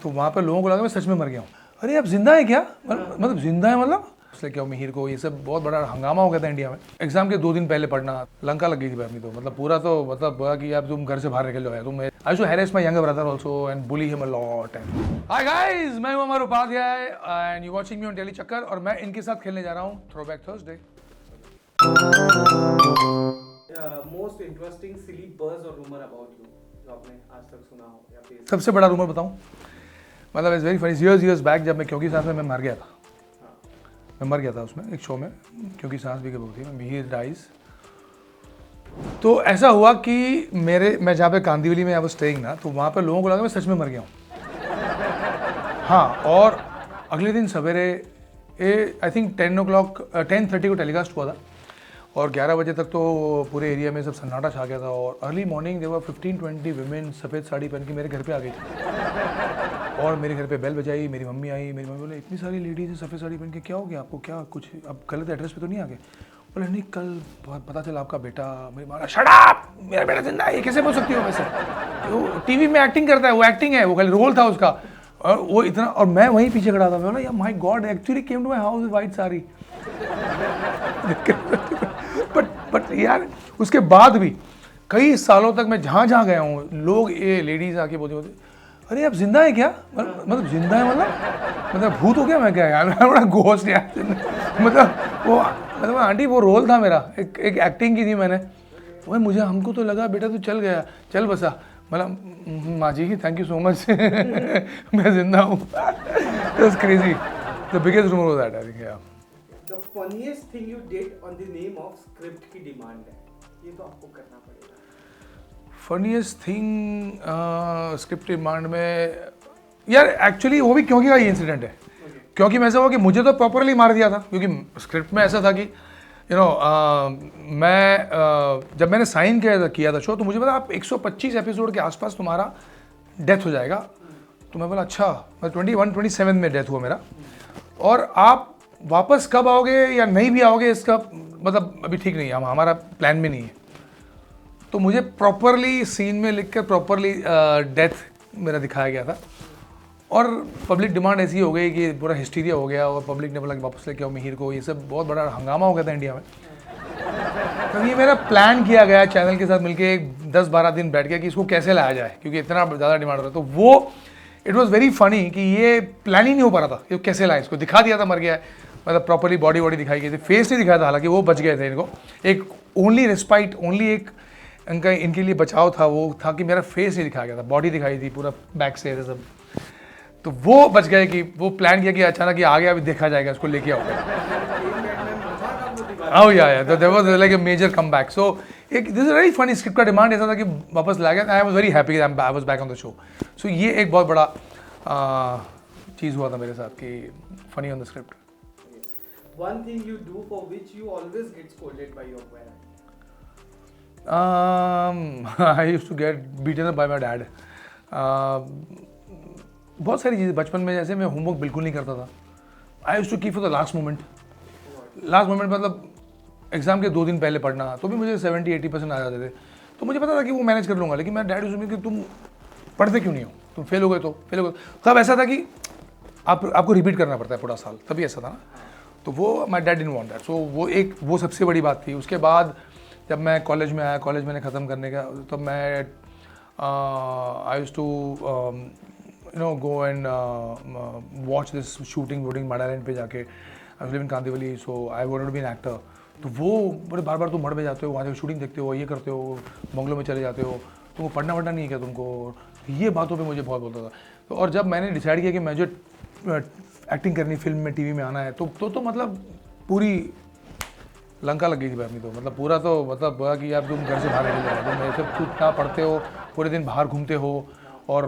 तो वहाँ पर लोगों को लगा मैं सच में मर गया हूँ। अरे आप जिंदा है क्या? मतलब जिंदा है मतलब? इसलिए क्या मिहिर को ये सब बहुत बड़ा हंगामा हो गया था इंडिया में। एग्जाम के 2 दिन पहले पढ़ना, लंका लग गई थी अपनी तो मतलब पूरा तो मतलब बोला कि अब तुम घर से बाहर निकल जाओ, तुम I shoo harass my younger brother also and bully him a lot. Hi guys, मैं हूं Amar Upadhyay and you watching me on daily Chakkar और मैं इनके साथ खेलने जा रहा हूं throwback Thursday. Most interesting silly buzz और रूमर अबाउट यू जो आपने आज तक सुना हो या फिर सबसे बड़ा रूमर बताऊं, मतलब it's very funny. Years back जब मैं क्योंकि सांस में मैं मर गया था, मैं मर गया था उसमें एक शो में, क्योंकि सांस भी कब थी मैं मिहिर डाइज। तो ऐसा हुआ कि मैं जहाँ पे कांदिवली में आई वाज स्टेइंग ना, तो वहाँ पे लोगों को लगा मैं सच में मर गया हूँ। हाँ, और अगले दिन सवेरे आई थिंक 10:30 को टेलीकास्ट हुआ था और 11 बजे तक तो पूरे एरिया में सब सन्नाटा छा गया था। और अर्ली मॉर्निंग देवर 15-20 विमेन सफ़ेद साड़ी पहन के मेरे घर पे आ गई थी और मेरे घर पे बेल बजाई। मेरी मम्मी आई, मेरी मम्मी बोले इतनी सारी लेडीज है सफ़ेद साड़ी पहन के, क्या हो गया आपको, क्या कुछ अब गलत एड्रेस पे तो नहीं आ गए? बोले नहीं, कल पता चला आपका बेटा। मेरी माँ शट अप, मेरा बेटा जिंदा है, ये कैसे बोल सकती हो? वैसे वो टीवी में एक्टिंग करता है, वो एक्टिंग है, वो खाली रोल था उसका। और वो इतना, और मैं वहीं पीछे खड़ा था। मैं बोला यार my god, actually came to my house with white sari. But यार उसके बाद भी कई सालों तक मैं जहाँ जहाँ गया हूँ, लोग ये लेडीज आके बोलते अरे आप जिंदा है क्या? मतलब जिंदा है मतलब भूत हो गया मैं क्या यार? मैं बड़ा घोस्ट यार। मतलब आंटी वो रोल था मेरा, एक एक्टिंग की थी मैंने। वही मुझे, हमको तो लगा बेटा तू चल गया, चल बसा। मतलब माँ जी थैंक यू सो मच, मैं जिंदा हूँ। That's crazy, the biggest rumour was that I think. या the funniest thing you did on the name of script की डिमांड है, ये तो आपको करना पड़ेगा। फनीएस्ट थिंग स्क्रिप्ट डिमांड में यार, एक्चुअली वो भी क्योंकि का ये इंसिडेंट है। क्योंकि मैं ऐसा हुआ कि मुझे तो प्रॉपरली मार दिया था, क्योंकि स्क्रिप्ट में ऐसा था कि मैं जब मैंने साइन किया था शो, तो मुझे पता आप 125 एपिसोड के आसपास तुम्हारा डेथ हो जाएगा। तो मैं बोला अच्छा, मैं 21-27 में डेथ हुआ मेरा, और आप वापस कब आओगे या नहीं भी आओगे इसका मतलब अभी ठीक नहीं है, हमारा प्लान में नहीं है। तो मुझे प्रॉपरली सीन में लिख कर प्रॉपरली डेथ मेरा दिखाया गया था। और पब्लिक डिमांड ऐसी हो गई कि पूरा हिस्टीरिया हो गया और पब्लिक ने बोला कि वापस लेके आओ मिहिर को। ये सब बहुत बड़ा हंगामा हो गया था इंडिया में। तो ये मेरा प्लान किया गया चैनल के साथ मिलके 10-12 दिन बैठ गया कि इसको कैसे लाया जाए, क्योंकि इतना ज़्यादा डिमांड हो रहा था। तो वो इट वॉज वेरी फनी कि ये प्लान ही नहीं हो पा रहा था कि कैसे लाए इसको। दिखा दिया था मर गया है, मतलब प्रॉपरली बॉडी दिखाई गई थी, फेस नहीं दिखाया था, हालांकि वो बच गए थे। इनको एक ओनली रिस्पाइट, ओनली एक इनके लिए बचाव था, वो था कि मेरा फेस नहीं दिखाया गया था, बॉडी दिखाई थी पूरा बैक से सब। तो वो बच गए कि वो प्लान किया कि अचानक ये आ गया, अभी देखा जाएगा, इसको लेके आओ। Oh yeah, there was like a major comeback. So this is a very funny script का डिमांड ऐसा था कि वापस ला गया। I was very happy that I was back on the show. So ये एक बहुत बड़ा चीज़ हुआ था मेरे साथ कि funny on the script. One thing you do for which you always get scolded by your parents. I used to get beaten up by my dad. बहुत सारी चीज़ें बचपन में, जैसे मैं होमवर्क बिल्कुल नहीं करता था। I used to keep for the last moment. Last moment मतलब एग्जाम के 2 दिन पहले पढ़ना, तो भी मुझे 70-80% आ जाते थे। तो मुझे पता था कि वो मैनेज कर लूँगा, लेकिन मेरा डैड उसमें कि तुम पढ़ते क्यों नहीं हो, तुम फेल हो गए तो फेल हो गए। तब ऐसा था कि आपको रिपीट करना पड़ता है पूरा साल, तभी ऐसा था ना। तो वो my dad didn't want that. So वो सबसे बड़ी बात थी। उसके बाद जब मैं कॉलेज में आया, कॉलेज मैंने ख़त्म करने का, तब मैं I used to go and watch this shooting Madh island पे जाके। I live in Kandivali, so I wanted to be an actor. तो वो बड़े बार तुम मड़ में जाते हो, वहाँ जाकर शूटिंग देखते हो, ये करते हो, बंगलों में चले जाते हो, तुमको पढ़ना वढ़ना नहीं है क्या तुमको? ये बातों पे मुझे बहुत बोलता था। तो और जब मैंने डिसाइड किया कि मैं जो एक्टिंग करनी, फिल्म में, टीवी में आना है, तो मतलब पूरी लंका लग गई थी अपनी तो मतलब पूरा तो मतलब बोला कि यार तुम घर से बाहर निकल जाओ, तुम ऐसे कुछ ना पढ़ते हो, पूरे दिन बाहर घूमते हो और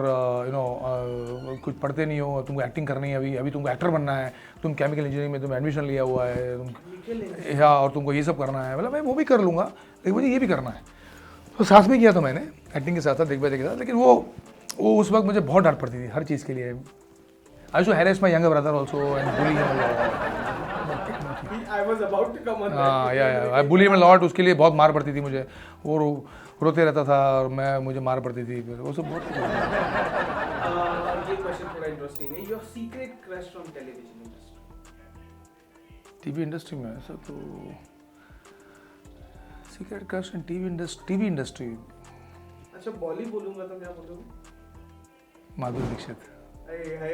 कुछ पढ़ते नहीं हो, तुमको एक्टिंग करनी है, अभी तुमको एक्टर बनना है, तुम केमिकल इंजीनियरिंग में तुम एडमिशन लिया हुआ है तुम, या और तुमको ये सब करना है। मतलब मैं वो भी कर लूँगा, लेकिन मुझे ये भी करना है। तो साथ में किया था मैंने, एक्टिंग के साथ साथ, देख के साथ। लेकिन वो उस वक्त मुझे बहुत डांट पड़ती थी हर चीज़ के लिए। I shoo harass my younger brother also and bully him a lot. I was about to come on that. या बुली हिम अ लॉट, उसके लिए बहुत मार पड़ती थी मुझे। वो रोते रहता था और मुझे मार पड़ती थी, फिर वो सब बहुत ये क्वेश्चन थोड़ा इंटरेस्टिंग है. Your secret crush from television industry. TV industry में ऐसा तो secret crush in TV industry अच्छा बॉली बोलूंगा तो क्या बोलूंगा? Madhuri Dixit. Hi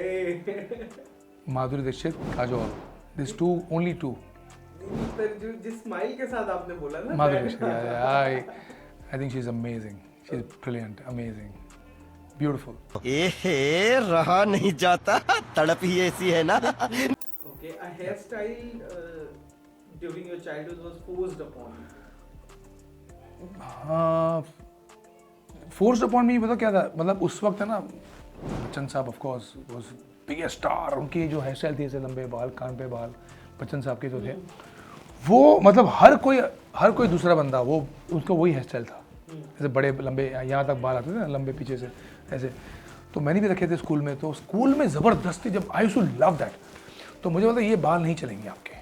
Madhuri Dixit, Kajol. This two, only two. पर जो जिस स्माइल के साथ आपने बोला ना Madhuri Dixit, I think she is amazing. She is brilliant, amazing, beautiful. एहे रहा नहीं जाता, तड़प ही ऐसी है ना. Okay, a hairstyle during your childhood was forced upon you. Forced upon मी, पता क्या था, मतलब उस वक्त है ना, बच्चन साहब of course was biggest star. उनकी जो हेयर स्टाइल थी, ऐसे लंबे बाल, कान पे बाल, बच्चन साहब के जो थे, वो मतलब हर कोई दूसरा बंदा वो उसका वही हेयर स्टाइल था. ऐसे बड़े लंबे यहाँ तक बाल आते थे ना, लंबे पीछे से ऐसे. तो मैंने भी रखे थे स्कूल में. तो स्कूल में ज़बरदस्ती, जब I used to love that, तो मुझे मतलब ये बाल नहीं चलेंगे आपके.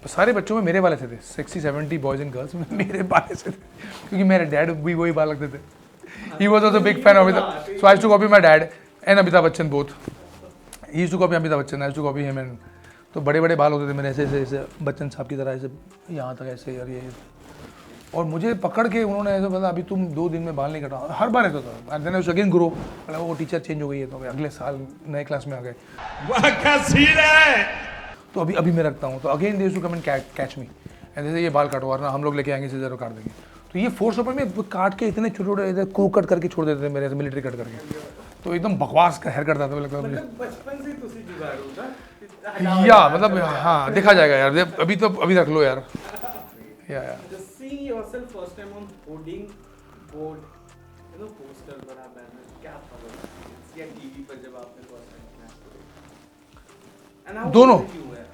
तो सारे बच्चों में मेरे बाल ऐसे थे. 60-70 बॉयज़ एंड गर्ल्स में मेरे बाल ऐसे थे, क्योंकि मेरे डैड भी वही बाल रखते थे. He was also big fan of Amitabh, so I used to copy my dad and Amitabh Bachchan both. He used to copy Amitabh Bachchan, I used to copy him. And तो बड़े बड़े बाल होते थे मेरे, ऐसे ऐसे ऐसे बच्चन साहब की तरह, ऐसे यहाँ तक ऐसे. और ये और मुझे पकड़ के उन्होंने ऐसे बोला, अभी तुम 2 दिन में बाल नहीं कटा. हर बार ऐसा था. And then I again grow. मतलब वो टीचर चेंज हो गई है, तो अगले साल नए क्लास में आ गए. वाह क्या सीन है. तो अभी मैं रखता हूँ. तो again they to come and catch me and जैसे ये बाल कटवाना, हम लोग लेके आएंगे, सीजर काट देंगे. तो ये फोर्स ऊपर में काट के इतने छोटे छोटे क्रू कट करके छोड़ देते थे मेरे, मिलिट्री कट करके. तो एकदम बकवास का हेयर कट था. लगता मुझे मतलब बचपन से तुसी जुगाड़ू था. या मतलब हाँ, देखा जाएगा यार. अभी रख लो यार. या Just seeing yourself first time on hoarding board, you know, poster बड़ा banner, क्या था वो? या टीवी पर जब आपने first time match देखा? And how दोनों. old you were?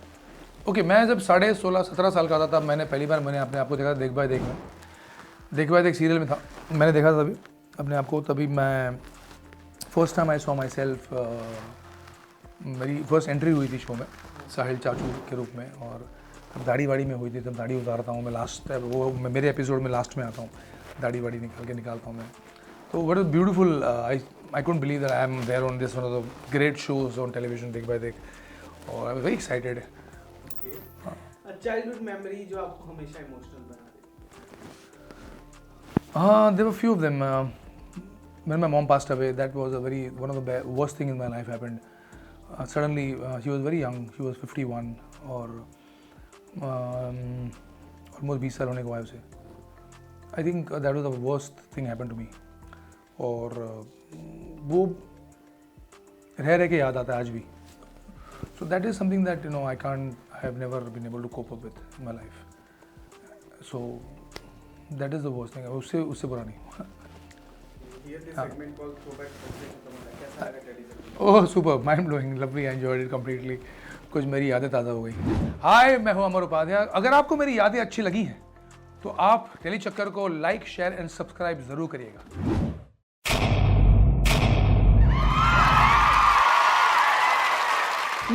ओके, मैं जब 16-17 साल का था, तब मैंने पहली बार मैंने अपने आप को देखा देख बाय देख में. देख बाय देख सीरियल में था, मैंने देखा था तभी अपने आप को. तभी मैं first time I saw my self. मेरी फर्स्ट एंट्री हुई थी शो में साहिल चाचू के रूप में. और तब दाढ़ी वाड़ी में हुई थी, तब दाढ़ी उतारता हूँ मैं लास्ट, वो मेरे एपिसोड में लास्ट में आता हूँ, दाढ़ी वाड़ी निकालता हूँ मैं. तो what is beautiful. I couldn't believe that I am there on this one of the great shows on television, Dekh Bhai Dekh. और I was very excited. Okay. A childhood memory जो आपको हमेशा इमोशनल बना दे. There were few of them. When my mom passed away, that was one of the worst thing in my life happened. Suddenly, she was very young. She was 51 और almost 20 साल होने को आए उसे. I think that was the worst thing happened to me. और वो रह के याद आता है आज भी. So that is something that I have never been able to cope up with in my life. So that is the worst thing. उससे बुरा नहीं. Here this segment called Throwback Thursday खत्म हो रहा है. कैसा लगा television? Oh super, mind blowing, lovely, I enjoyed it completely. कुछ मेरी यादें ताज़ा हो गई. हाय, मैं हूं अमर उपाध्याय. अगर आपको मेरी यादें अच्छी लगी हैं तो आप टेली चक्कर को लाइक, शेयर एंड सब्सक्राइब ज़रूर करिएगा.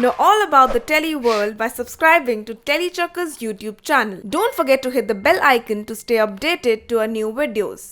Know all about the Telly world by subscribing to Telly Chakka's YouTube channel. Don't forget to hit the bell icon to stay updated to our new videos.